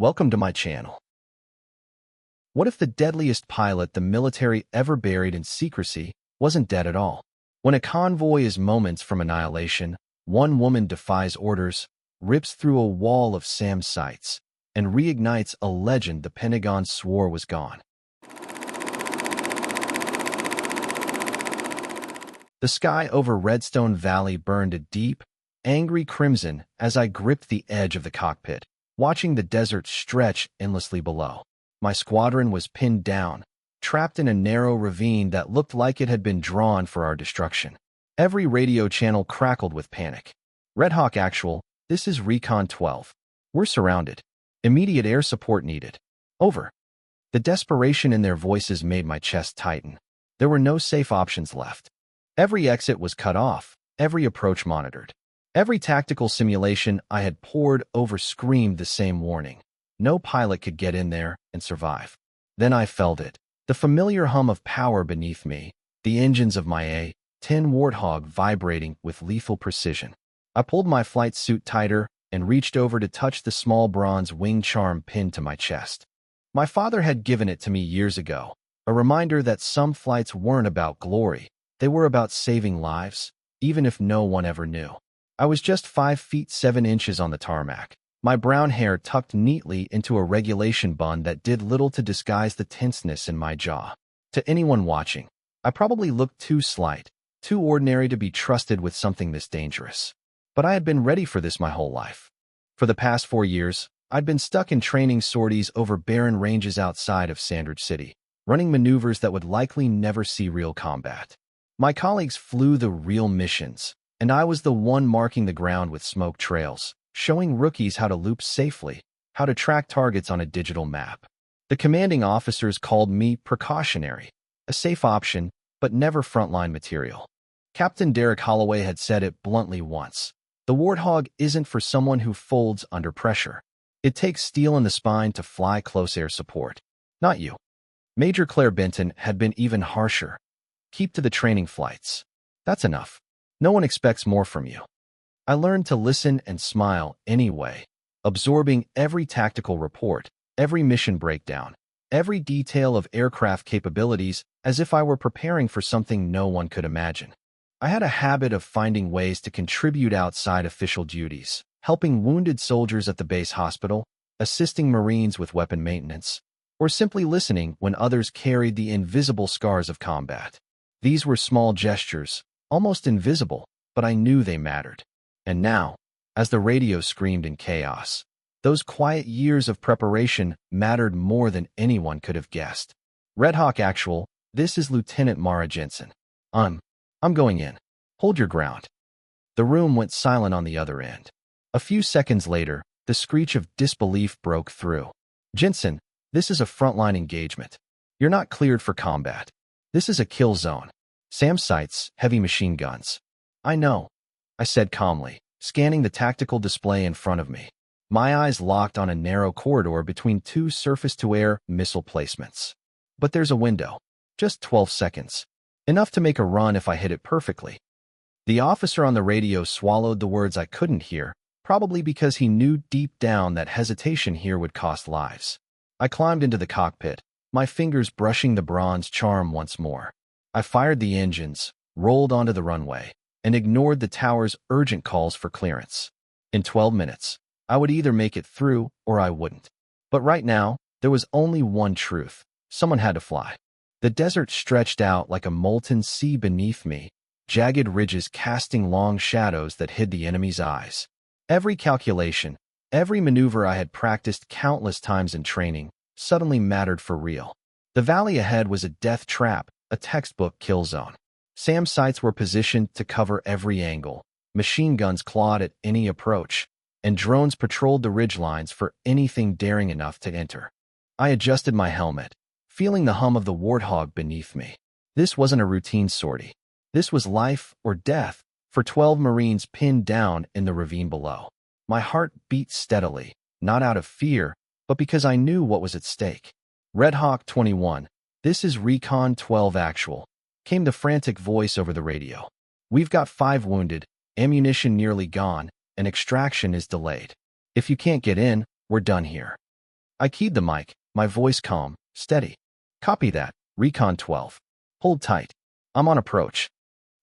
Welcome to my channel. What if the deadliest pilot the military ever buried in secrecy wasn't dead at all? When a convoy is moments from annihilation, one woman defies orders, rips through a wall of SAM sites, and reignites a legend the Pentagon swore was gone. The sky over Redstone Valley burned a deep, angry crimson as I gripped the edge of the cockpit, watching the desert stretch endlessly below. My squadron was pinned down, trapped in a narrow ravine that looked like it had been drawn for our destruction. Every radio channel crackled with panic. Red Hawk Actual, this is Recon 12. We're surrounded. Immediate air support needed. Over. The desperation in their voices made my chest tighten. There were no safe options left. Every exit was cut off, every approach monitored. Every tactical simulation I had pored over screamed the same warning. No pilot could get in there and survive. Then I felt it. The familiar hum of power beneath me, the engines of my A-10 Warthog vibrating with lethal precision. I pulled my flight suit tighter and reached over to touch the small bronze wing charm pinned to my chest. My father had given it to me years ago, a reminder that some flights weren't about glory. They were about saving lives, even if no one ever knew. I was just 5 feet 7 inches on the tarmac, my brown hair tucked neatly into a regulation bun that did little to disguise the tenseness in my jaw. To anyone watching, I probably looked too slight, too ordinary to be trusted with something this dangerous. But I had been ready for this my whole life. For the past 4 years, I'd been stuck in training sorties over barren ranges outside of Sandridge City, running maneuvers that would likely never see real combat. My colleagues flew the real missions, and I was the one marking the ground with smoke trails, showing rookies how to loop safely, how to track targets on a digital map. The commanding officers called me precautionary, a safe option, but never frontline material. Captain Derek Holloway had said it bluntly once. The Warthog isn't for someone who folds under pressure. It takes steel in the spine to fly close air support. Not you. Major Claire Benton had been even harsher. Keep to the training flights. That's enough. No one expects more from you. I learned to listen and smile anyway, absorbing every tactical report, every mission breakdown, every detail of aircraft capabilities as if I were preparing for something no one could imagine. I had a habit of finding ways to contribute outside official duties, helping wounded soldiers at the base hospital, assisting Marines with weapon maintenance, or simply listening when others carried the invisible scars of combat. These were small gestures, almost invisible, but I knew they mattered. And now, as the radio screamed in chaos, those quiet years of preparation mattered more than anyone could have guessed. Red Hawk Actual, this is Lieutenant Mara Jensen. I'm going in. Hold your ground. The room went silent on the other end. A few seconds later, the screech of disbelief broke through. Jensen, this is a frontline engagement. You're not cleared for combat. This is a kill zone. SAM sites, heavy machine guns. I know, I said calmly, scanning the tactical display in front of me. My eyes locked on a narrow corridor between 2 surface-to-air missile placements. But there's a window. Just 12 seconds. Enough to make a run if I hit it perfectly. The officer on the radio swallowed the words I couldn't hear, probably because he knew deep down that hesitation here would cost lives. I climbed into the cockpit, my fingers brushing the bronze charm once more. I fired the engines, rolled onto the runway, and ignored the tower's urgent calls for clearance. In 12 minutes, I would either make it through or I wouldn't. But right now, there was only one truth. Someone had to fly. The desert stretched out like a molten sea beneath me, jagged ridges casting long shadows that hid the enemy's eyes. Every calculation, every maneuver I had practiced countless times in training, suddenly mattered for real. The valley ahead was a death trap, a textbook kill zone. SAM sites were positioned to cover every angle. Machine guns clawed at any approach, and drones patrolled the ridgelines for anything daring enough to enter. I adjusted my helmet, feeling the hum of the Warthog beneath me. This wasn't a routine sortie. This was life or death for 12 Marines pinned down in the ravine below. My heart beat steadily, not out of fear, but because I knew what was at stake. Red Hawk 21, this is Recon 12 Actual, came the frantic voice over the radio. We've got 5 wounded, ammunition nearly gone, and extraction is delayed. If you can't get in, we're done here. I keyed the mic, my voice calm, steady. Copy that, Recon 12. Hold tight. I'm on approach.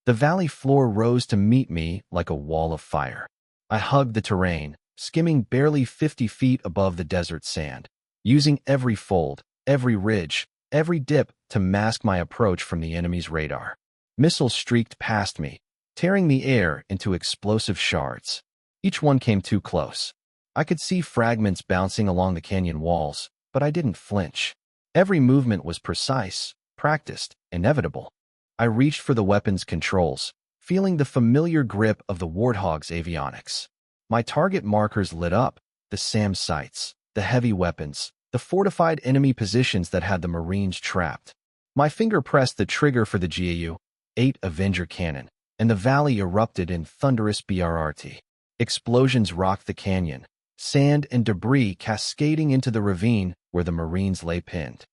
The valley floor rose to meet me like a wall of fire. I hugged the terrain, skimming barely 50 feet above the desert sand, using every fold, every ridge, every dip to mask my approach from the enemy's radar. Missiles streaked past me, tearing the air into explosive shards. Each one came too close. I could see fragments bouncing along the canyon walls, but I didn't flinch. Every movement was precise, practiced, inevitable. I reached for the weapon's controls, feeling the familiar grip of the Warthog's avionics. My target markers lit up, the SAM sights, the heavy weapons, the fortified enemy positions that had the Marines trapped. My finger pressed the trigger for the GAU-8 Avenger cannon, and the valley erupted in thunderous BRRT. Explosions rocked the canyon, sand and debris cascading into the ravine where the Marines lay pinned.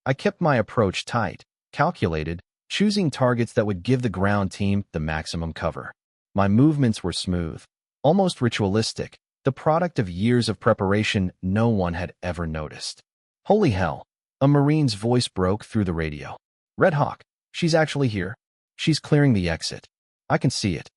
I kept my approach tight, calculated, choosing targets that would give the ground team the maximum cover. My movements were smooth, almost ritualistic, the product of years of preparation no one had ever noticed. Holy hell! A Marine's voice broke through the radio. Red Hawk, she's actually here. She's clearing the exit. I can see it.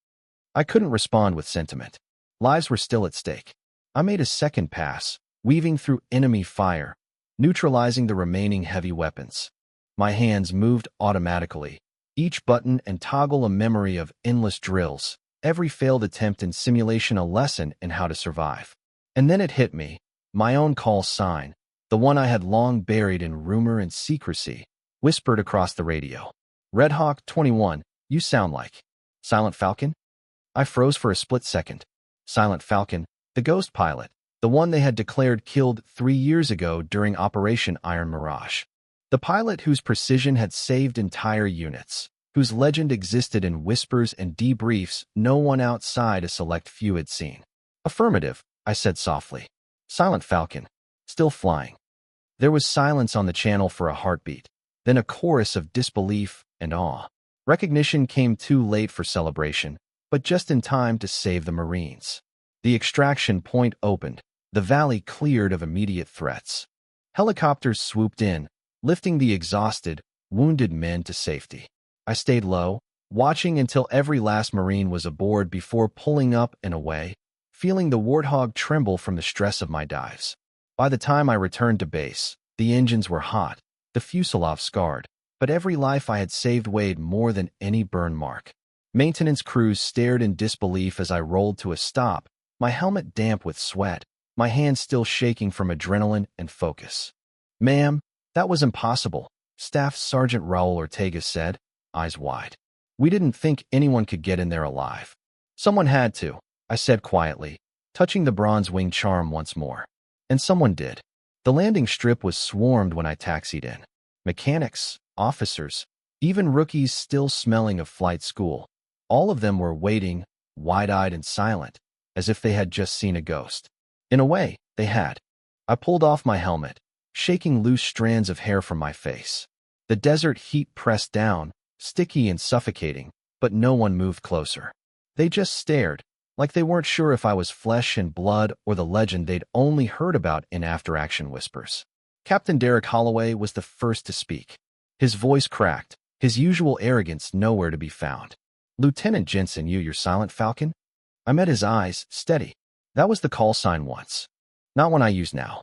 I couldn't respond with sentiment. Lives were still at stake. I made a second pass, weaving through enemy fire, neutralizing the remaining heavy weapons. My hands moved automatically, each button and toggle a memory of endless drills, every failed attempt in simulation a lesson in how to survive. And then it hit me, my own call sign, the one I had long buried in rumor and secrecy, whispered across the radio. Red Hawk 21, you sound like Silent Falcon? I froze for a split second. Silent Falcon, the ghost pilot, the one they had declared killed 3 years ago during Operation Iron Mirage. The pilot whose precision had saved entire units, whose legend existed in whispers and debriefs no one outside a select few had seen. Affirmative, I said softly. Silent Falcon, still flying. There was silence on the channel for a heartbeat, then a chorus of disbelief and awe. Recognition came too late for celebration, but just in time to save the Marines. The extraction point opened, the valley cleared of immediate threats. Helicopters swooped in, lifting the exhausted, wounded men to safety. I stayed low, watching until every last Marine was aboard before pulling up and away, feeling the Warthog tremble from the stress of my dives. By the time I returned to base, the engines were hot, the fuselage scarred, but every life I had saved weighed more than any burn mark. Maintenance crews stared in disbelief as I rolled to a stop, my helmet damp with sweat, my hands still shaking from adrenaline and focus. Ma'am, that was impossible, Staff Sergeant Raul Ortega said, eyes wide. We didn't think anyone could get in there alive. Someone had to, I said quietly, touching the bronze wing charm once more. And someone did. The landing strip was swarmed when I taxied in. Mechanics, officers, even rookies still smelling of flight school. All of them were waiting, wide-eyed and silent, as if they had just seen a ghost. In a way, they had. I pulled off my helmet, shaking loose strands of hair from my face. The desert heat pressed down, sticky and suffocating, but no one moved closer. They just stared, like they weren't sure if I was flesh and blood or the legend they'd only heard about in after-action whispers. Captain Derek Holloway was the first to speak. His voice cracked, his usual arrogance nowhere to be found. Lieutenant Jensen, your Silent Falcon? I met his eyes, steady. That was the call sign once. Not one I use now.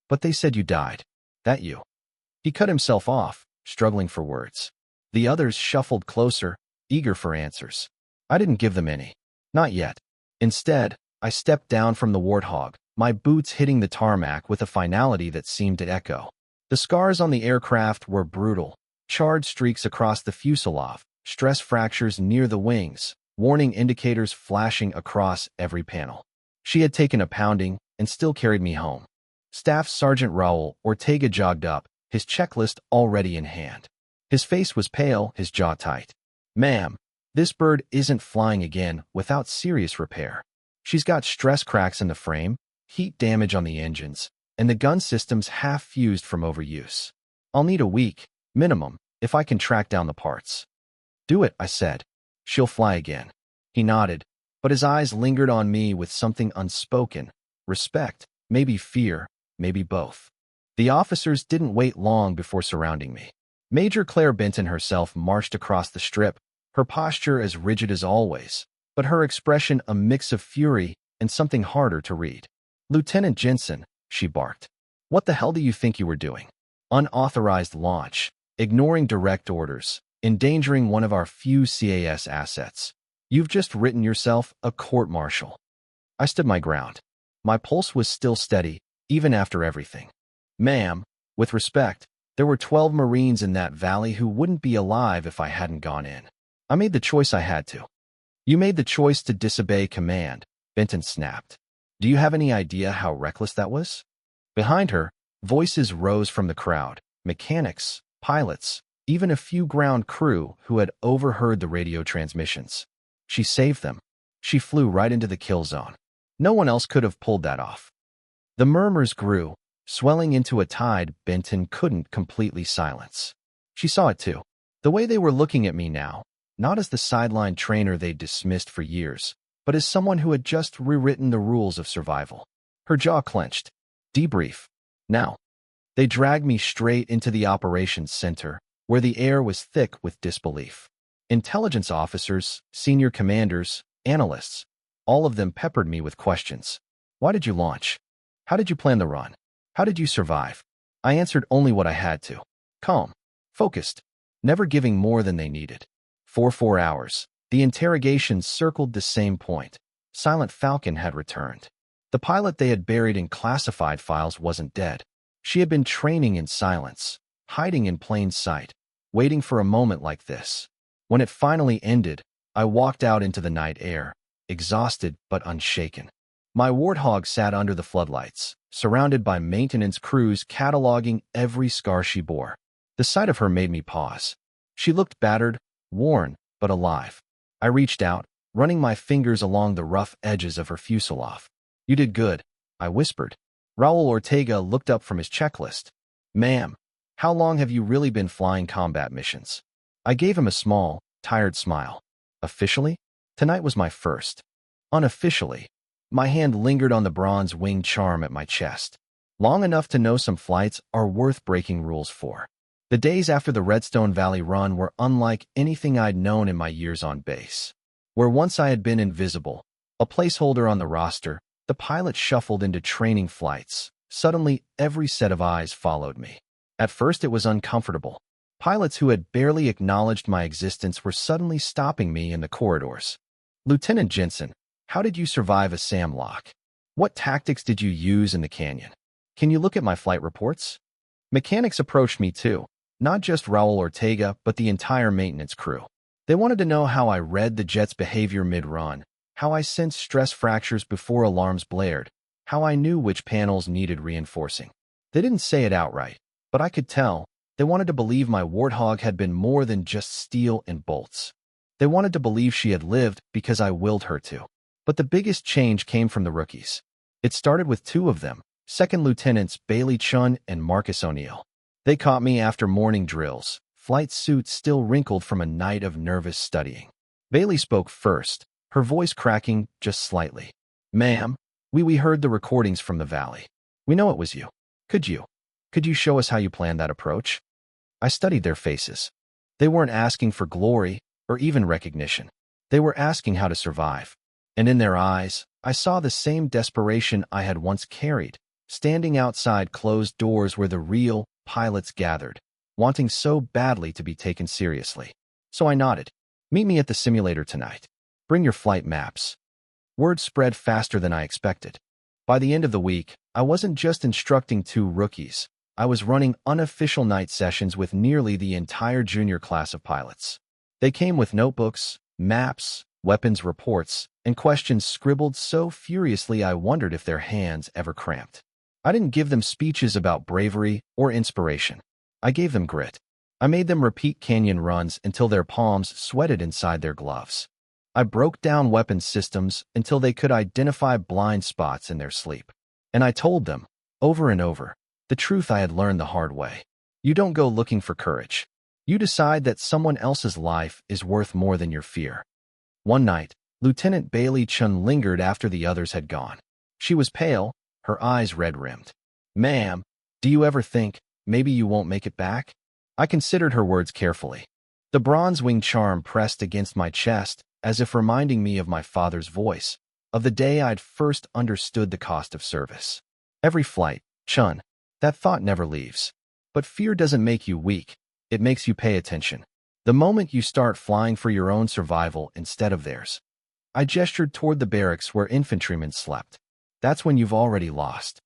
But they said you died. That you. He cut himself off, struggling for words. The others shuffled closer, eager for answers. I didn't give them any. Not yet. Instead, I stepped down from the Warthog, my boots hitting the tarmac with a finality that seemed to echo. The scars on the aircraft were brutal, charred streaks across the fuselage, stress fractures near the wings, warning indicators flashing across every panel. She had taken a pounding and still carried me home. Staff Sergeant Raul Ortega jogged up, his checklist already in hand. His face was pale, his jaw tight. Ma'am, this bird isn't flying again without serious repair. She's got stress cracks in the frame, heat damage on the engines, and the gun system's half fused from overuse. I'll need a week, minimum, if I can track down the parts. Do it, I said. She'll fly again. He nodded, but his eyes lingered on me with something unspoken. Respect, maybe fear, maybe both. The officers didn't wait long before surrounding me. Major Claire Benton herself marched across the strip, her posture as rigid as always, but her expression a mix of fury and something harder to read. "Lieutenant Jensen," she barked. "What the hell do you think you were doing? Unauthorized launch, ignoring direct orders, endangering one of our few CAS assets. You've just written yourself a court-martial." I stood my ground. My pulse was still steady, even after everything. "Ma'am, with respect, there were 12 Marines in that valley who wouldn't be alive if I hadn't gone in. I made the choice I had to." "You made the choice to disobey command," Benton snapped. "Do you have any idea how reckless that was?" Behind her, voices rose from the crowd, mechanics, pilots, even a few ground crew who had overheard the radio transmissions. "She saved them. She flew right into the kill zone. No one else could have pulled that off." The murmurs grew, swelling into a tide Benton couldn't completely silence. She saw it too. The way they were looking at me now, not as the sideline trainer they'd dismissed for years, but as someone who had just rewritten the rules of survival. Her jaw clenched. "Debrief. Now." They dragged me straight into the operations center, where the air was thick with disbelief. Intelligence officers, senior commanders, analysts, all of them peppered me with questions. "Why did you launch? How did you plan the run? How did you survive?" I answered only what I had to. Calm, focused, never giving more than they needed. For 4 hours, the interrogations circled the same point. Silent Falcon had returned. The pilot they had buried in classified files wasn't dead. She had been training in silence, hiding in plain sight, waiting for a moment like this. When it finally ended, I walked out into the night air, exhausted but unshaken. My warthog sat under the floodlights, surrounded by maintenance crews cataloging every scar she bore. The sight of her made me pause. She looked battered, worn, but alive. I reached out, running my fingers along the rough edges of her fuselage. "You did good," I whispered. Raul Ortega looked up from his checklist. "Ma'am, how long have you really been flying combat missions?" I gave him a small, tired smile. "Officially? Tonight was my first. Unofficially." My hand lingered on the bronze wing charm at my chest. Long enough to know some flights are worth breaking rules for. The days after the Redstone Valley run were unlike anything I'd known in my years on base. Where once I had been invisible, a placeholder on the roster, the pilot shuffled into training flights. Suddenly, every set of eyes followed me. At first, it was uncomfortable. Pilots who had barely acknowledged my existence were suddenly stopping me in the corridors. "Lieutenant Jensen, how did you survive a SAM lock? What tactics did you use in the canyon? Can you look at my flight reports?" Mechanics approached me too, not just Raul Ortega, but the entire maintenance crew. They wanted to know how I read the jet's behavior mid-run, how I sensed stress fractures before alarms blared, how I knew which panels needed reinforcing. They didn't say it outright, but I could tell. They wanted to believe my warthog had been more than just steel and bolts. They wanted to believe she had lived because I willed her to. But the biggest change came from the rookies. It started with 2 of them, Second Lieutenants Bailey Chun and Marcus O'Neill. They caught me after morning drills, flight suits still wrinkled from a night of nervous studying. Bailey spoke first, her voice cracking just slightly. "Ma'am, we heard the recordings from the valley. We know it was you. Could you show us how you planned that approach?" I studied their faces. They weren't asking for glory or even recognition. They were asking how to survive. And in their eyes, I saw the same desperation I had once carried, standing outside closed doors where the real pilots gathered, wanting so badly to be taken seriously. So I nodded. "Meet me at the simulator tonight. Bring your flight maps." Word spread faster than I expected. By the end of the week, I wasn't just instructing 2 rookies. I was running unofficial night sessions with nearly the entire junior class of pilots. They came with notebooks, maps, weapons reports, and questions scribbled so furiously I wondered if their hands ever cramped. I didn't give them speeches about bravery or inspiration. I gave them grit. I made them repeat canyon runs until their palms sweated inside their gloves. I broke down weapon systems until they could identify blind spots in their sleep. And I told them, over and over, the truth I had learned the hard way. You don't go looking for courage. You decide that someone else's life is worth more than your fear. One night, Lieutenant Bailey Chun lingered after the others had gone. She was pale, her eyes red-rimmed. "Ma'am, Do you ever think, maybe you won't make it back? I considered her words carefully. The bronze wing charm pressed against my chest, as if reminding me of my father's voice, of the day I'd first understood the cost of service. Every flight, Chun, that thought never leaves. But fear doesn't make you weak, it makes you pay attention. The moment you start flying for your own survival instead of theirs. I gestured toward the barracks where infantrymen slept. That's when you've already lost.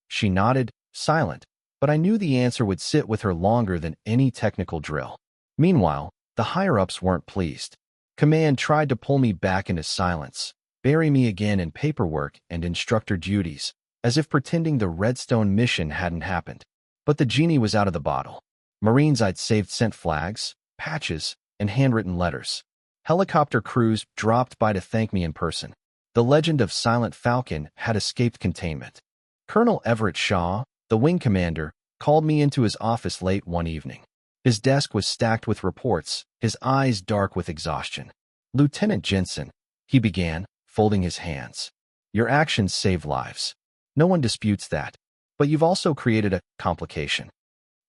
She nodded, silent, but I knew the answer would sit with her longer than any technical drill. Meanwhile, the higher-ups weren't pleased. Command tried to pull me back into silence, bury me again in paperwork and instructor duties, as if pretending the Redstone mission hadn't happened. But the genie was out of the bottle. Marines I'd saved sent flags, patches, and handwritten letters. Helicopter crews dropped by to thank me in person. The legend of Silent Falcon had escaped containment. Colonel Everett Shaw, the wing commander, called me into his office late one evening. His desk was stacked with reports, his eyes dark with exhaustion. "Lieutenant Jensen," he began, folding his hands. "Your actions save lives. No one disputes that. But you've also created a complication.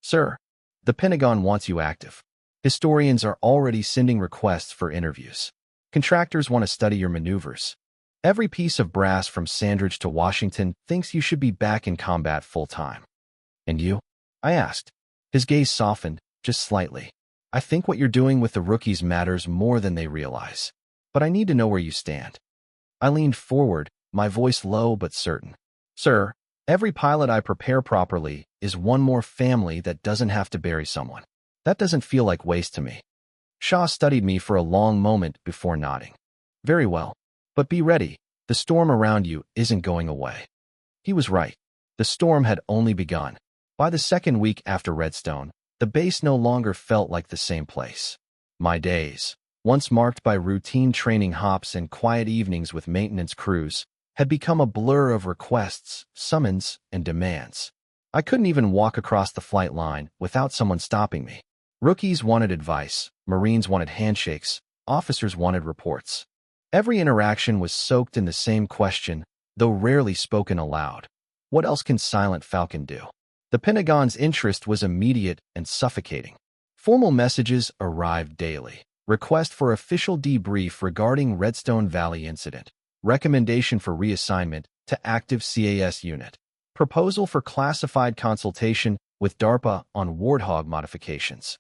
Sir, the Pentagon wants you active. Historians are already sending requests for interviews. Contractors want to study your maneuvers. Every piece of brass from Sandridge to Washington thinks you should be back in combat full-time." "And you?" I asked. His gaze softened, just slightly. "I think what you're doing with the rookies matters more than they realize. But I need to know where you stand." I leaned forward, my voice low but certain. "Sir, every pilot I prepare properly is one more family that doesn't have to bury someone. That doesn't feel like waste to me." Shaw studied me for a long moment before nodding. "Very well. But be ready, the storm around you isn't going away." He was right. The storm had only begun. By the second week after Redstone, the base no longer felt like the same place. My days, once marked by routine training hops and quiet evenings with maintenance crews, had become a blur of requests, summons, and demands. I couldn't even walk across the flight line without someone stopping me. Rookies wanted advice, Marines wanted handshakes, officers wanted reports. Every interaction was soaked in the same question, though rarely spoken aloud. What else can Silent Falcon do? The Pentagon's interest was immediate and suffocating. Formal messages arrived daily. Request for official debrief regarding Redstone Valley incident. Recommendation for reassignment to active CAS unit. Proposal for classified consultation with DARPA on Warthog modifications.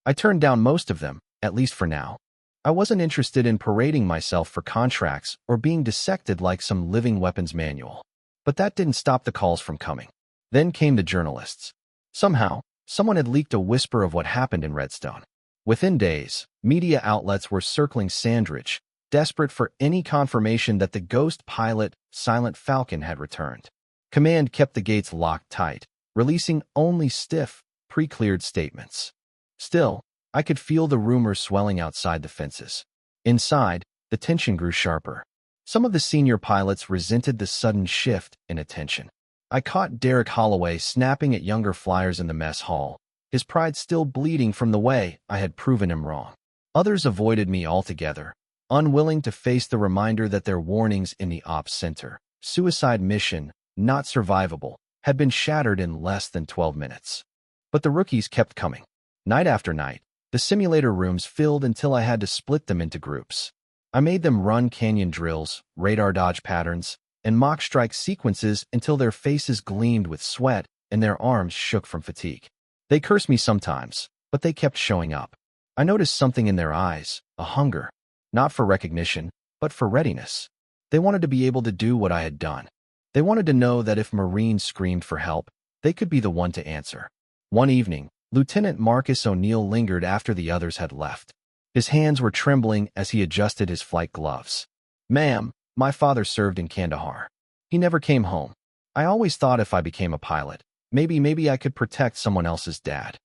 I turned down most of them, at least for now. I wasn't interested in parading myself for contracts or being dissected like some living weapons manual. But that didn't stop the calls from coming. Then came the journalists. Somehow, someone had leaked a whisper of what happened in Redstone. Within days, media outlets were circling Sandridge, desperate for any confirmation that the ghost pilot, Silent Falcon, had returned. Command kept the gates locked tight, releasing only stiff, pre-cleared statements. Still, I could feel the rumors swelling outside the fences. Inside, the tension grew sharper. Some of the senior pilots resented the sudden shift in attention. I caught Derek Holloway snapping at younger flyers in the mess hall, his pride still bleeding from the way I had proven him wrong. Others avoided me altogether, unwilling to face the reminder that their warnings in the ops center, suicide mission, not survivable, had been shattered in less than 12 minutes. But the rookies kept coming. Night after night, the simulator rooms filled until I had to split them into groups. I made them run canyon drills, radar dodge patterns, and mock strike sequences until their faces gleamed with sweat and their arms shook from fatigue. They cursed me sometimes, but they kept showing up. I noticed something in their eyes, a hunger, not for recognition, but for readiness. They wanted to be able to do what I had done. They wanted to know that if Marines screamed for help, they could be the one to answer. One evening, Lieutenant Marcus O'Neill lingered after the others had left. His hands were trembling as he adjusted his flight gloves. "Ma'am, my father served in Kandahar. He never came home. I always thought if I became a pilot, maybe I could protect someone else's dad."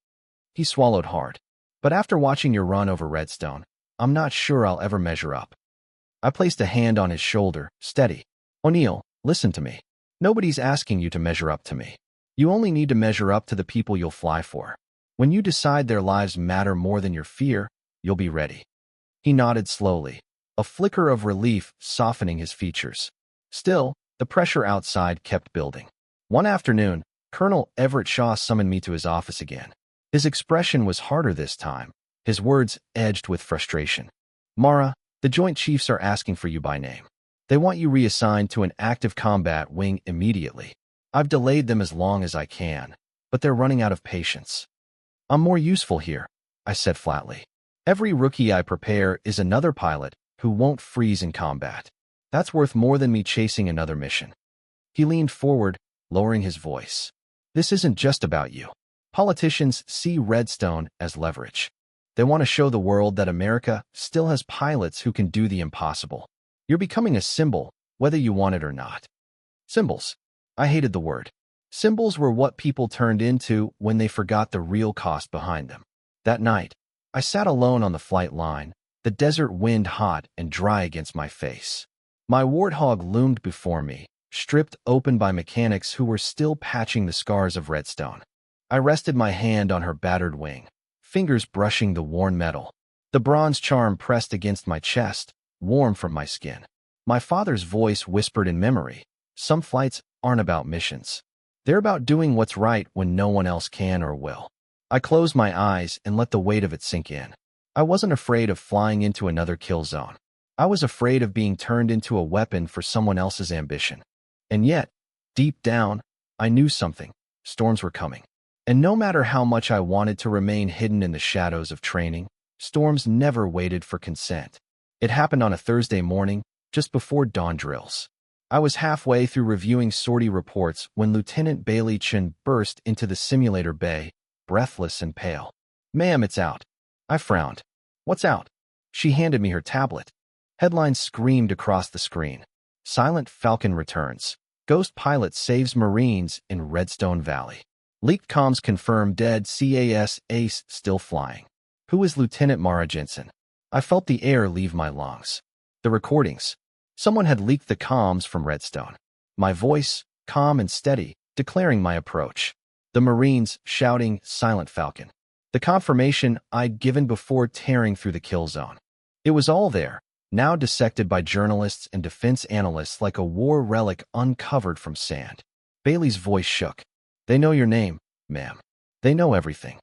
He swallowed hard. "But after watching your run over Redstone, I'm not sure I'll ever measure up." I placed a hand on his shoulder, steady. "O'Neill, listen to me. Nobody's asking you to measure up to me. You only need to measure up to the people you'll fly for. When you decide their lives matter more than your fear, you'll be ready." He nodded slowly, a flicker of relief softening his features. Still, the pressure outside kept building. One afternoon, Colonel Everett Shaw summoned me to his office again. His expression was harder this time, his words edged with frustration. Mara, the Joint Chiefs are asking for you by name. They want you reassigned to an active combat wing immediately. I've delayed them as long as I can, but they're running out of patience. I'm more useful here, I said flatly. Every rookie I prepare is another pilot who won't freeze in combat. That's worth more than me chasing another mission. He leaned forward, lowering his voice. This isn't just about you. Politicians see Redstone as leverage. They want to show the world that America still has pilots who can do the impossible. You're becoming a symbol, whether you want it or not. Symbols. I hated the word. Symbols were what people turned into when they forgot the real cost behind them. That night, I sat alone on the flight line, the desert wind hot and dry against my face. My warthog loomed before me, stripped open by mechanics who were still patching the scars of Redstone. I rested my hand on her battered wing, fingers brushing the worn metal. The bronze charm pressed against my chest, warm from my skin. My father's voice whispered in memory, some flights aren't about missions. They're about doing what's right when no one else can or will. I closed my eyes and let the weight of it sink in. I wasn't afraid of flying into another kill zone. I was afraid of being turned into a weapon for someone else's ambition. And yet, deep down, I knew something. Storms were coming. And no matter how much I wanted to remain hidden in the shadows of training, storms never waited for consent. It happened on a Thursday morning, just before dawn drills. I was halfway through reviewing sortie reports when Lieutenant Bailey Chen burst into the simulator bay, breathless and pale. Ma'am, it's out. I frowned. What's out? She handed me her tablet. Headlines screamed across the screen. Silent Falcon returns. Ghost pilot saves Marines in Redstone Valley. Leaked comms confirm dead CAS ace still flying. Who is Lieutenant Mara Jensen? I felt the air leave my lungs. The recordings. Someone had leaked the comms from Redstone. My voice, calm and steady, declaring my approach. The Marines shouting Silent Falcon. The confirmation I'd given before tearing through the kill zone. It was all there, now dissected by journalists and defense analysts like a war relic uncovered from sand. Bailey's voice shook. They know your name, ma'am. They know everything.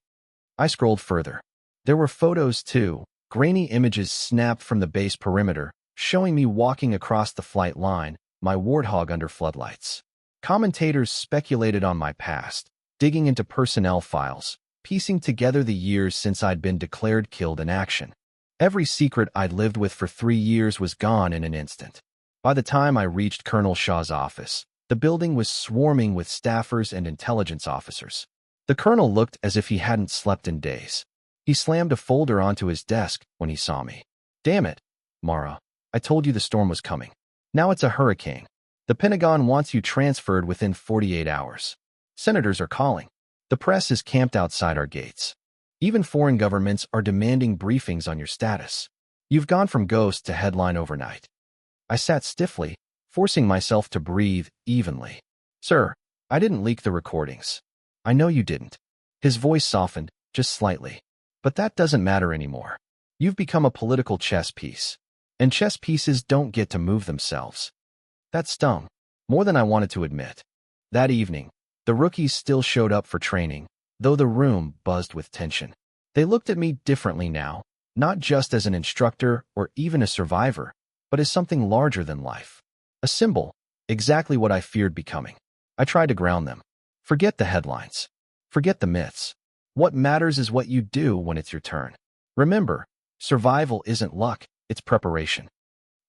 I scrolled further. There were photos too, grainy images snapped from the base perimeter, showing me walking across the flight line, my warthog under floodlights. Commentators speculated on my past, digging into personnel files, piecing together the years since I'd been declared killed in action. Every secret I'd lived with for 3 years was gone in an instant. By the time I reached Colonel Shaw's office, the building was swarming with staffers and intelligence officers. The colonel looked as if he hadn't slept in days. He slammed a folder onto his desk when he saw me. Damn it, Mara. I told you the storm was coming. Now it's a hurricane. The Pentagon wants you transferred within 48 hours. Senators are calling. The press is camped outside our gates. Even foreign governments are demanding briefings on your status. You've gone from ghost to headline overnight. I sat stiffly, forcing myself to breathe evenly. Sir, I didn't leak the recordings. I know you didn't. His voice softened, just slightly. But that doesn't matter anymore. You've become a political chess piece. And chess pieces don't get to move themselves. That stung, more than I wanted to admit. That evening, the rookies still showed up for training, though the room buzzed with tension. They looked at me differently now, not just as an instructor or even a survivor, but as something larger than life. A symbol, exactly what I feared becoming. I tried to ground them. Forget the headlines. Forget the myths. What matters is what you do when it's your turn. Remember, survival isn't luck, it's preparation.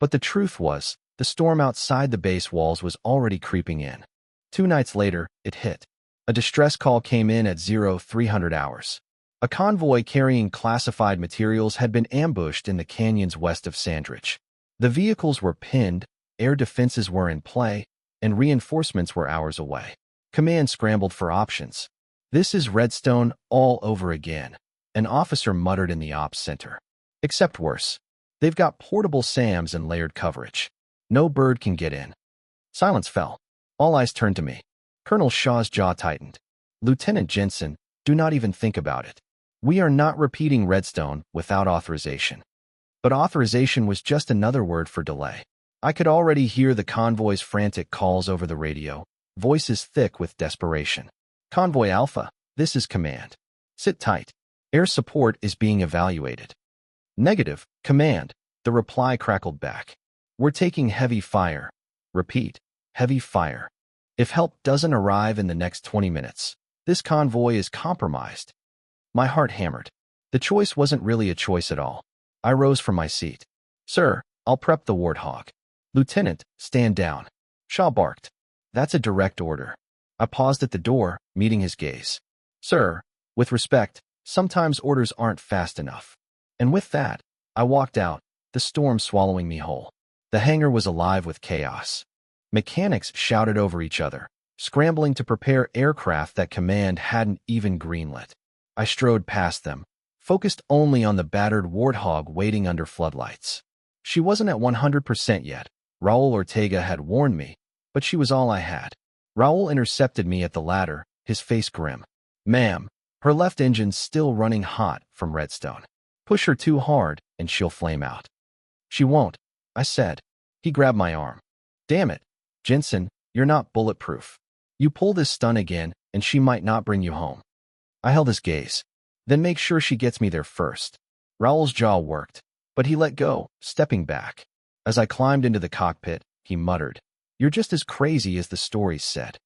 But the truth was, the storm outside the base walls was already creeping in. 2 nights later, it hit. A distress call came in at 0300 hours. A convoy carrying classified materials had been ambushed in the canyons west of Sandridge. The vehicles were pinned, air defenses were in play, and reinforcements were hours away. Command scrambled for options. This is Redstone all over again, an officer muttered in the ops center. Except worse. They've got portable SAMs and layered coverage. No bird can get in. Silence fell. All eyes turned to me. Colonel Shaw's jaw tightened. Lieutenant Jensen, do not even think about it. We are not repeating Redstone without authorization. But authorization was just another word for delay. I could already hear the convoy's frantic calls over the radio, voices thick with desperation. Convoy Alpha, this is Command. Sit tight. Air support is being evaluated. Negative, Command. The reply crackled back. We're taking heavy fire. Repeat, heavy fire. If help doesn't arrive in the next 20 minutes, this convoy is compromised. My heart hammered. The choice wasn't really a choice at all. I rose from my seat. Sir, I'll prep the warthog. Lieutenant, stand down. Shaw barked. That's a direct order. I paused at the door, meeting his gaze. Sir, with respect, sometimes orders aren't fast enough. And with that, I walked out, the storm swallowing me whole. The hangar was alive with chaos. Mechanics shouted over each other, scrambling to prepare aircraft that Command hadn't even greenlit. I strode past them, focused only on the battered warthog waiting under floodlights. She wasn't at 100% yet. Raul Ortega had warned me, but she was all I had. Raul intercepted me at the ladder, his face grim. Ma'am, her left engine's still running hot from Redstone. Push her too hard, and she'll flame out. She won't, I said. He grabbed my arm. Damn it, Jensen, you're not bulletproof. You pull this stunt again, and she might not bring you home. I held his gaze. Then make sure she gets me there first. Raul's jaw worked, but he let go, stepping back. As I climbed into the cockpit, he muttered, You're just as crazy as the stories said.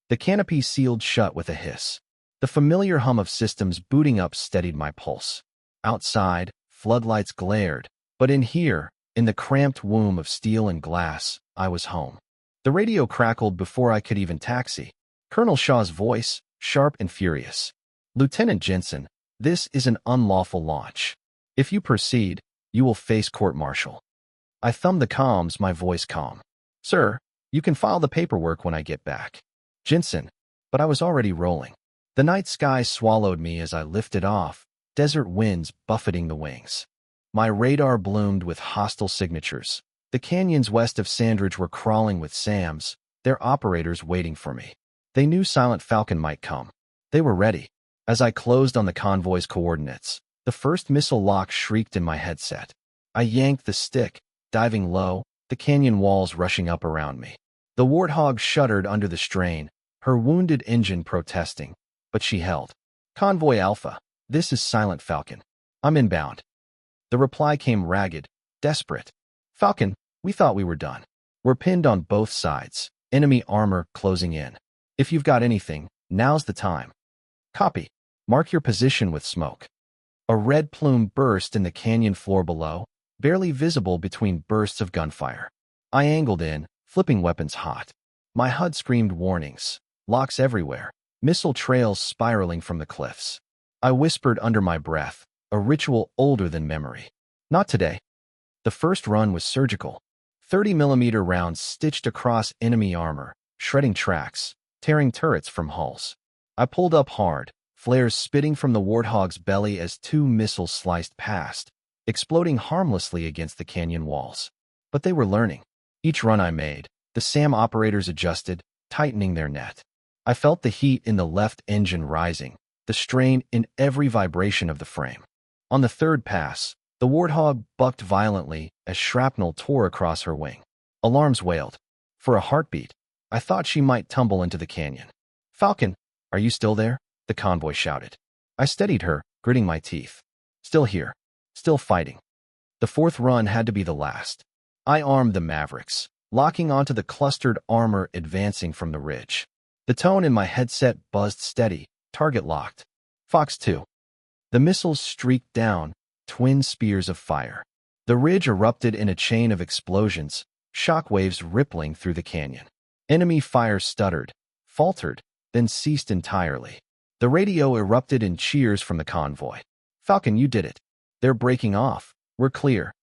The canopy sealed shut with a hiss. The familiar hum of systems booting up steadied my pulse. Outside, floodlights glared, but in here, in the cramped womb of steel and glass, I was home. The radio crackled before I could even taxi. Colonel Shaw's voice, sharp and furious. Lieutenant Jensen, this is an unlawful launch. If you proceed, you will face court-martial. I thumbed the comms, my voice calm. Sir, you can file the paperwork when I get back. Jensen, but I was already rolling. The night sky swallowed me as I lifted off, desert winds buffeting the wings. My radar bloomed with hostile signatures. The canyons west of Sandridge were crawling with SAMs, their operators waiting for me. They knew Silent Falcon might come. They were ready. As I closed on the convoy's coordinates, the first missile lock shrieked in my headset. I yanked the stick, diving low, the canyon walls rushing up around me. The warthog shuddered under the strain, her wounded engine protesting, but she held. Convoy Alpha, this is Silent Falcon. I'm inbound. The reply came ragged, desperate. Falcon, we thought we were done. We're pinned on both sides, enemy armor closing in. If you've got anything, now's the time. Copy. Mark your position with smoke. A red plume burst in the canyon floor below, barely visible between bursts of gunfire. I angled in, flipping weapons hot. My HUD screamed warnings. Locks everywhere, missile trails spiraling from the cliffs. I whispered under my breath, a ritual older than memory. Not today. The first run was surgical. 30mm rounds stitched across enemy armor, shredding tracks, tearing turrets from hulls. I pulled up hard, flares spitting from the warthog's belly as 2 missiles sliced past, exploding harmlessly against the canyon walls. But they were learning. Each run I made, the SAM operators adjusted, tightening their net. I felt the heat in the left engine rising, the strain in every vibration of the frame. On the third pass, the warthog bucked violently as shrapnel tore across her wing. Alarms wailed. For a heartbeat, I thought she might tumble into the canyon. Falcon, are you still there? The convoy shouted. I steadied her, gritting my teeth. Still here. Still fighting. The fourth run had to be the last. I armed the Mavericks, locking onto the clustered armor advancing from the ridge. The tone in my headset buzzed steady, target locked. Fox 2. The missiles streaked down, twin spears of fire. The ridge erupted in a chain of explosions, shockwaves rippling through the canyon. Enemy fire stuttered, faltered, then ceased entirely. The radio erupted in cheers from the convoy. Falcon, you did it. They're breaking off. We're clear.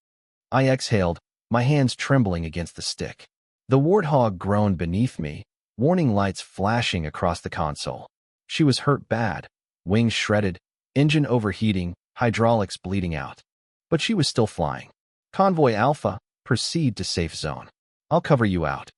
I exhaled, my hands trembling against the stick. The warthog groaned beneath me, warning lights flashing across the console. She was hurt bad, wings shredded, engine overheating, hydraulics bleeding out. But she was still flying. Convoy Alpha, proceed to safe zone. I'll cover you out.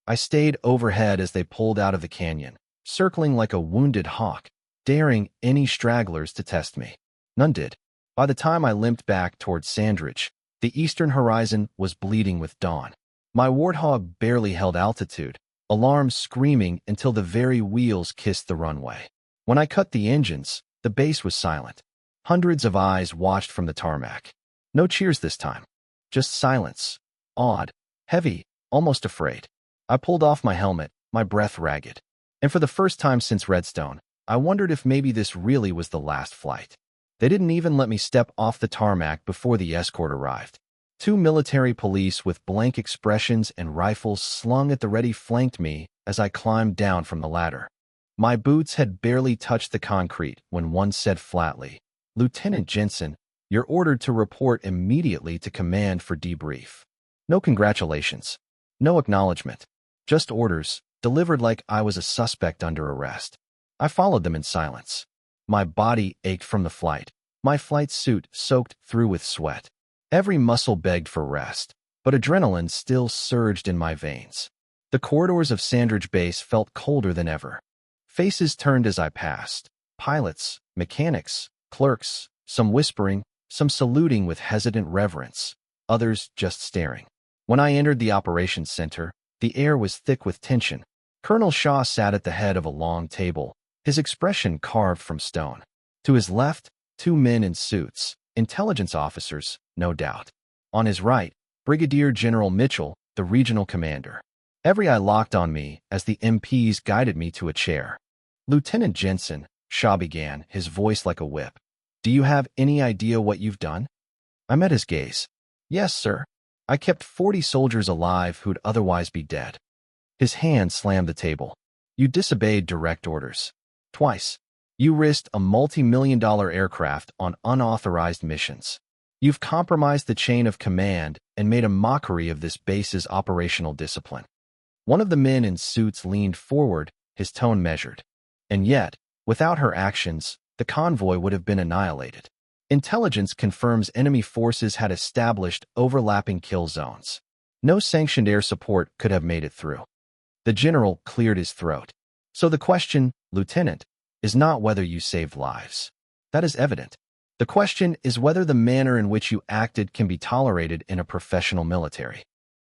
I stayed overhead as they pulled out of the canyon, circling like a wounded hawk, daring any stragglers to test me. None did. By the time I limped back toward Sandridge, the eastern horizon was bleeding with dawn. My warthog barely held altitude, alarms screaming until the very wheels kissed the runway. When I cut the engines, the base was silent. Hundreds of eyes watched from the tarmac. No cheers this time. Just silence. Awed, heavy, almost afraid. I pulled off my helmet, my breath ragged. And for the first time since Redstone, I wondered if maybe this really was the last flight. They didn't even let me step off the tarmac before the escort arrived. Two military police with blank expressions and rifles slung at the ready flanked me as I climbed down from the ladder. My boots had barely touched the concrete when one said flatly, "Lieutenant Jensen, you're ordered to report immediately to command for debrief." No congratulations. No acknowledgement. Just orders, delivered like I was a suspect under arrest. I followed them in silence. My body ached from the flight, my flight suit soaked through with sweat. Every muscle begged for rest, but adrenaline still surged in my veins. The corridors of Sandridge Base felt colder than ever. Faces turned as I passed. Pilots, mechanics, clerks, some whispering, some saluting with hesitant reverence, others just staring. When I entered the operations center, the air was thick with tension. Colonel Shaw sat at the head of a long table, his expression carved from stone. To his left, two men in suits, intelligence officers, no doubt. On his right, Brigadier General Mitchell, the regional commander. Every eye locked on me as the MPs guided me to a chair. "Lieutenant Jensen," Shaw began, his voice like a whip. "Do you have any idea what you've done?" I met his gaze. "Yes, sir. I kept 40 soldiers alive who'd otherwise be dead." His hand slammed the table. "You disobeyed direct orders. Twice. You risked a multi-million-dollar aircraft on unauthorized missions. You've compromised the chain of command and made a mockery of this base's operational discipline." One of the men in suits leaned forward, his tone measured. "And yet, without her actions, the convoy would have been annihilated. Intelligence confirms enemy forces had established overlapping kill zones. No sanctioned air support could have made it through." The general cleared his throat. "So the question, Lieutenant, is not whether you saved lives. That is evident. The question is whether the manner in which you acted can be tolerated in a professional military."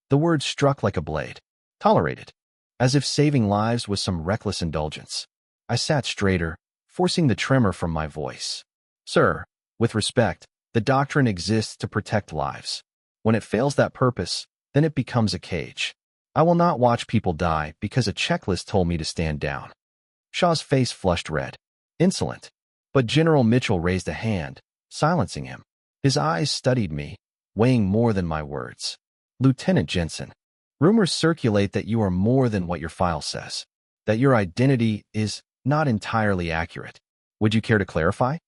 The word struck like a blade. Tolerated. As if saving lives was some reckless indulgence. I sat straighter, forcing the tremor from my voice. "Sir, with respect, the doctrine exists to protect lives. When it fails that purpose, then it becomes a cage. I will not watch people die because a checklist told me to stand down." Shaw's face flushed red. Insolent. But General Mitchell raised a hand, silencing him. His eyes studied me, weighing more than my words. "Lieutenant Jensen, rumors circulate that you are more than what your file says, that your identity is not entirely accurate. Would you care to clarify?"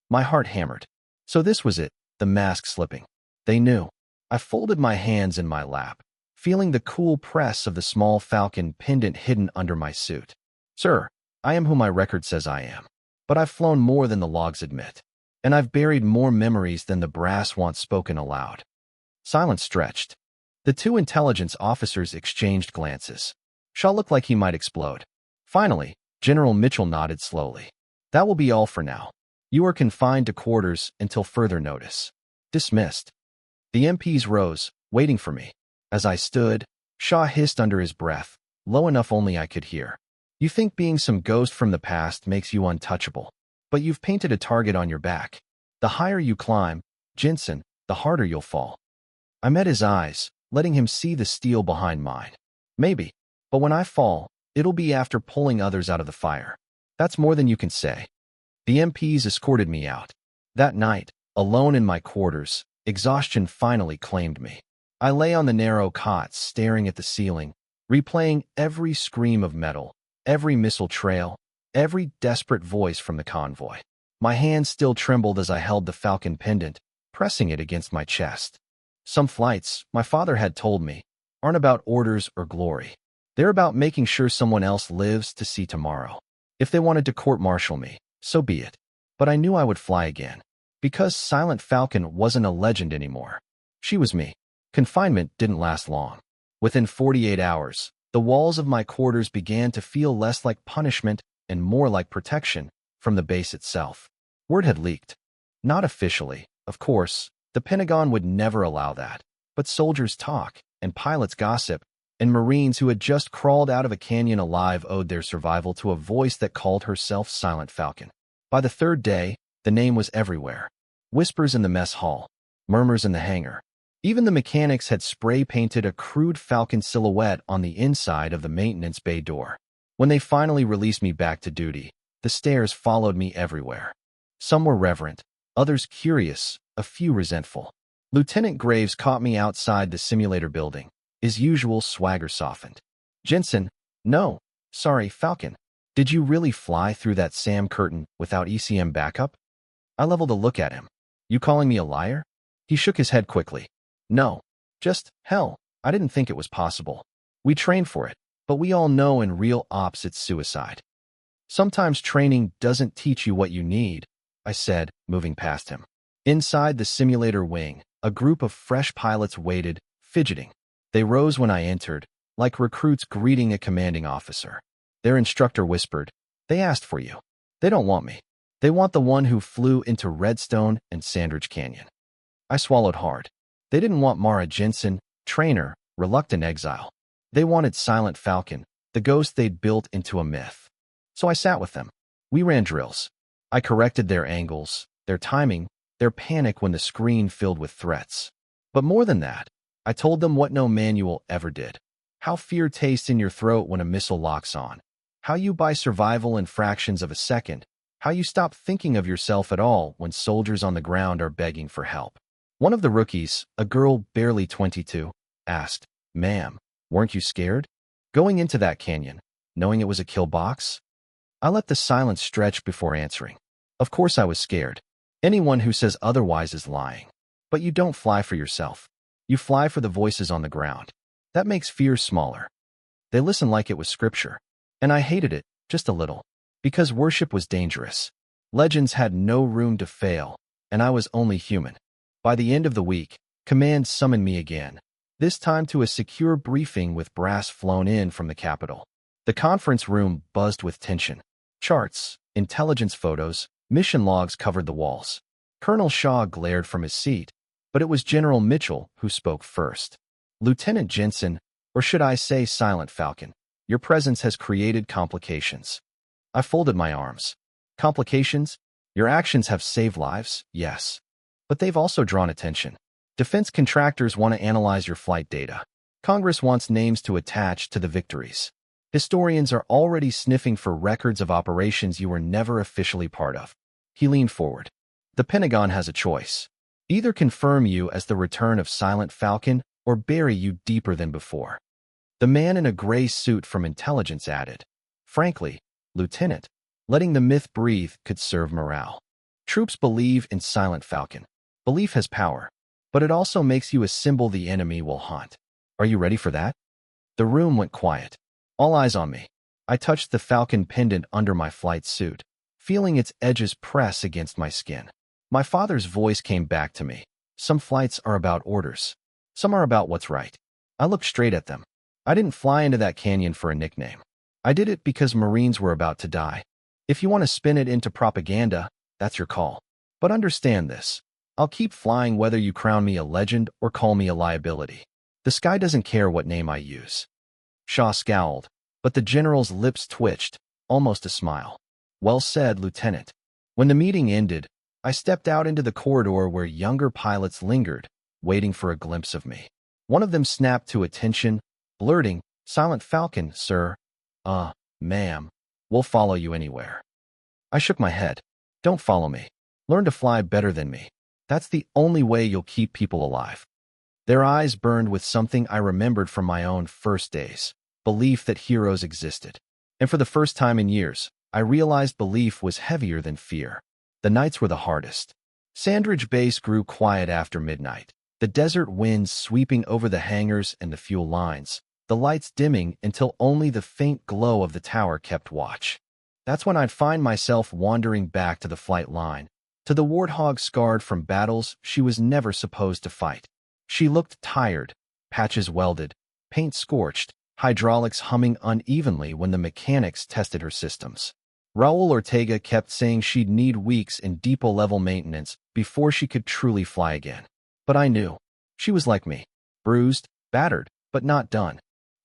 My heart hammered. So this was it, the mask slipping. They knew. I folded my hands in my lap, feeling the cool press of the small Falcon pendant hidden under my suit. "Sir, I am who my record says I am. But I've flown more than the logs admit. And I've buried more memories than the brass wants spoken aloud." Silence stretched. The two intelligence officers exchanged glances. Shaw looked like he might explode. Finally, General Mitchell nodded slowly. "That will be all for now. You are confined to quarters until further notice." Dismissed. The MPs rose, waiting for me. As I stood, Shaw hissed under his breath, low enough only I could hear. "You think being some ghost from the past makes you untouchable, but you've painted a target on your back. The higher you climb, Jensen, the harder you'll fall." I met his eyes, letting him see the steel behind mine. "Maybe, but when I fall, it'll be after pulling others out of the fire. That's more than you can say." The MPs escorted me out. That night, alone in my quarters, exhaustion finally claimed me. I lay on the narrow cot staring at the ceiling, replaying every scream of metal, every missile trail, every desperate voice from the convoy. My hands still trembled as I held the Falcon pendant, pressing it against my chest. Some flights, my father had told me, aren't about orders or glory. They're about making sure someone else lives to see tomorrow. If they wanted to court-martial me, so be it. But I knew I would fly again. Because Silent Falcon wasn't a legend anymore. She was me. Confinement didn't last long. Within 48 hours, the walls of my quarters began to feel less like punishment and more like protection from the base itself. Word had leaked. Not officially, of course. The Pentagon would never allow that. But soldiers talk, and pilots gossip, and Marines who had just crawled out of a canyon alive owed their survival to a voice that called herself Silent Falcon. By the third day, the name was everywhere. Whispers in the mess hall, murmurs in the hangar. Even the mechanics had spray-painted a crude falcon silhouette on the inside of the maintenance bay door. When they finally released me back to duty, the stares followed me everywhere. Some were reverent, others curious, a few resentful. Lieutenant Graves caught me outside the simulator building. His usual swagger softened. "Jensen, no, sorry, Falcon. Did you really fly through that SAM curtain without ECM backup?" I leveled a look at him. "You calling me a liar?" He shook his head quickly. "No, just, hell, I didn't think it was possible. We trained for it, but we all know in real ops it's suicide." "Sometimes training doesn't teach you what you need," I said, moving past him. Inside the simulator wing, a group of fresh pilots waited, fidgeting. They rose when I entered, like recruits greeting a commanding officer. Their instructor whispered, "They asked for you. They don't want me. They want the one who flew into Redstone and Sandridge Canyon." I swallowed hard. They didn't want Mara Jensen, trainer, reluctant exile. They wanted Silent Falcon, the ghost they'd built into a myth. So I sat with them. We ran drills. I corrected their angles, their timing, their panic when the screen filled with threats. But more than that, I told them what no manual ever did. How fear tastes in your throat when a missile locks on. How you buy survival in fractions of a second. How you stop thinking of yourself at all when soldiers on the ground are begging for help. One of the rookies, a girl barely 22, asked, "Ma'am, weren't you scared? Going into that canyon, knowing it was a kill box?" I let the silence stretch before answering. Of course I was scared. Anyone who says otherwise is lying. But you don't fly for yourself. You fly for the voices on the ground. That makes fear smaller. They listened like it was scripture. And I hated it, just a little. Because worship was dangerous. Legends had no room to fail, and I was only human. By the end of the week, command summoned me again, this time to a secure briefing with brass flown in from the capital. The conference room buzzed with tension. Charts, intelligence photos, mission logs covered the walls. Colonel Shaw glared from his seat, but it was General Mitchell who spoke first. "Lieutenant Jensen, or should I say Silent Falcon, your presence has created complications." I folded my arms. "Complications? Your actions have saved lives, yes. But they've also drawn attention. Defense contractors want to analyze your flight data. Congress wants names to attach to the victories. Historians are already sniffing for records of operations you were never officially part of." He leaned forward. "The Pentagon has a choice. Either confirm you as the return of Silent Falcon or bury you deeper than before." The man in a gray suit from intelligence added, "Frankly, Lieutenant, letting the myth breathe could serve morale. Troops believe in Silent Falcon. Belief has power, but it also makes you a symbol the enemy will haunt. Are you ready for that?" The room went quiet. All eyes on me. I touched the Falcon pendant under my flight suit, feeling its edges press against my skin. My father's voice came back to me. "Some flights are about orders. Some are about what's right." I looked straight at them. I didn't fly into that canyon for a nickname. I did it because Marines were about to die. If you want to spin it into propaganda, that's your call. But understand this. I'll keep flying whether you crown me a legend or call me a liability. The sky doesn't care what name I use." Shaw scowled, but the general's lips twitched, almost a smile. "Well said, Lieutenant." When the meeting ended, I stepped out into the corridor where younger pilots lingered, waiting for a glimpse of me. One of them snapped to attention, blurting, "Silent Falcon, sir." Ma'am, we'll follow you anywhere." I shook my head. "Don't follow me. Learn to fly better than me. That's the only way you'll keep people alive." Their eyes burned with something I remembered from my own first days, belief that heroes existed. And for the first time in years, I realized belief was heavier than fear. The nights were the hardest. Sandridge Base grew quiet after midnight, the desert winds sweeping over the hangars and the fuel lines, the lights dimming until only the faint glow of the tower kept watch. That's when I'd find myself wandering back to the flight line, to the warthog scarred from battles she was never supposed to fight. She looked tired, patches welded, paint scorched, hydraulics humming unevenly when the mechanics tested her systems. Raul Ortega kept saying she'd need weeks in depot-level maintenance before she could truly fly again. But I knew. She was like me, bruised, battered, but not done.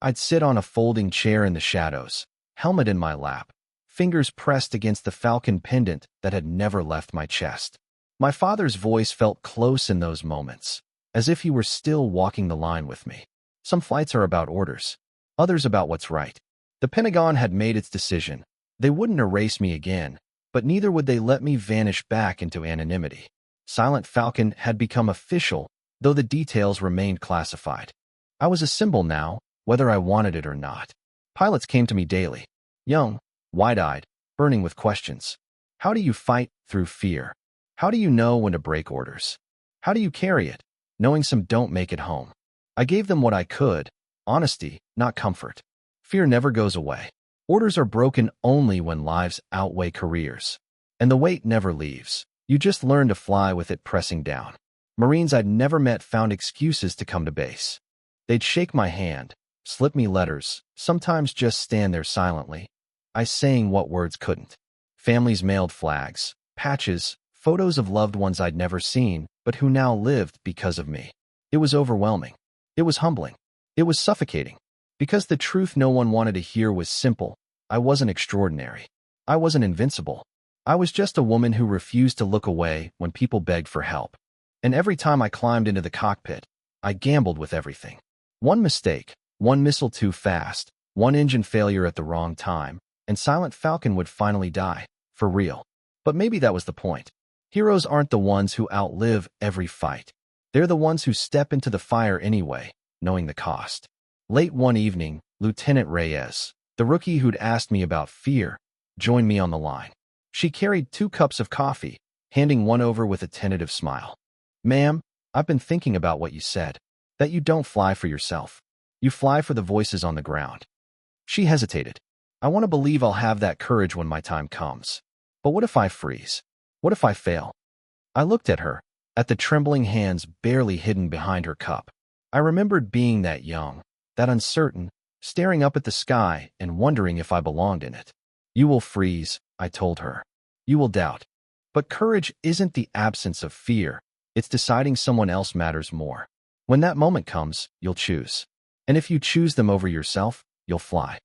I'd sit on a folding chair in the shadows, helmet in my lap, fingers pressed against the Falcon pendant that had never left my chest. My father's voice felt close in those moments, as if he were still walking the line with me. Some flights are about orders, others about what's right. The Pentagon had made its decision. They wouldn't erase me again, but neither would they let me vanish back into anonymity. Silent Falcon had become official, though the details remained classified. I was a symbol now, whether I wanted it or not. Pilots came to me daily, young, wide-eyed, burning with questions. How do you fight through fear? How do you know when to break orders? How do you carry it, knowing some don't make it home? I gave them what I could, honesty, not comfort. Fear never goes away. Orders are broken only when lives outweigh careers. And the weight never leaves. You just learn to fly with it pressing down. Marines I'd never met found excuses to come to base. They'd shake my hand, slip me letters, sometimes just stand there silently. I saying what words couldn't. Families mailed flags, patches, photos of loved ones I'd never seen, but who now lived because of me. It was overwhelming. It was humbling. It was suffocating. Because the truth no one wanted to hear was simple. I wasn't extraordinary. I wasn't invincible. I was just a woman who refused to look away when people begged for help. And every time I climbed into the cockpit, I gambled with everything. One mistake, one missile too fast, one engine failure at the wrong time, and Silent Falcon would finally die, for real. But maybe that was the point. Heroes aren't the ones who outlive every fight. They're the ones who step into the fire anyway, knowing the cost. Late one evening, Lieutenant Reyes, the rookie who'd asked me about fear, joined me on the line. She carried 2 cups of coffee, handing one over with a tentative smile. "Ma'am, I've been thinking about what you said, that you don't fly for yourself. You fly for the voices on the ground." She hesitated. I want to believe I'll have that courage when my time comes. But what if I freeze? What if I fail? I looked at her, at the trembling hands barely hidden behind her cup. I remembered being that young, that uncertain, staring up at the sky and wondering if I belonged in it. "You will freeze," I told her. "You will doubt. But courage isn't the absence of fear. It's deciding someone else matters more. When that moment comes, you'll choose. And if you choose them over yourself, you'll fly."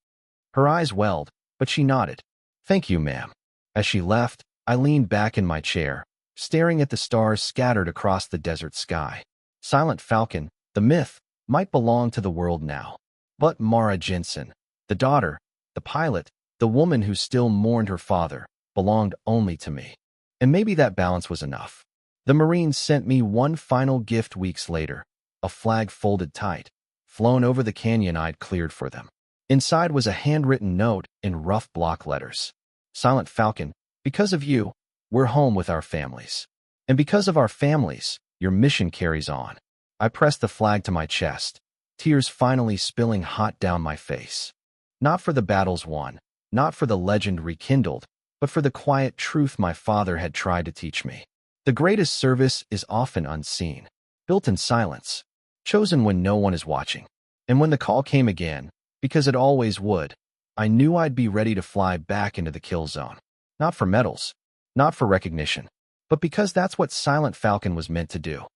Her eyes welled, but she nodded. "Thank you, ma'am." As she left, I leaned back in my chair, staring at the stars scattered across the desert sky. Silent Falcon, the myth, might belong to the world now. But Mara Jensen, the daughter, the pilot, the woman who still mourned her father, belonged only to me. And maybe that balance was enough. The Marines sent me one final gift weeks later, a flag folded tight, flown over the canyon I'd cleared for them. Inside was a handwritten note in rough block letters. "Silent Falcon, because of you, we're home with our families. And because of our families, your mission carries on." I pressed the flag to my chest, tears finally spilling hot down my face. Not for the battles won, not for the legend rekindled, but for the quiet truth my father had tried to teach me. The greatest service is often unseen, built in silence, chosen when no one is watching. And when the call came again, because it always would, I knew I'd be ready to fly back into the kill zone. Not for medals, not for recognition, but because that's what Silent Falcon was meant to do.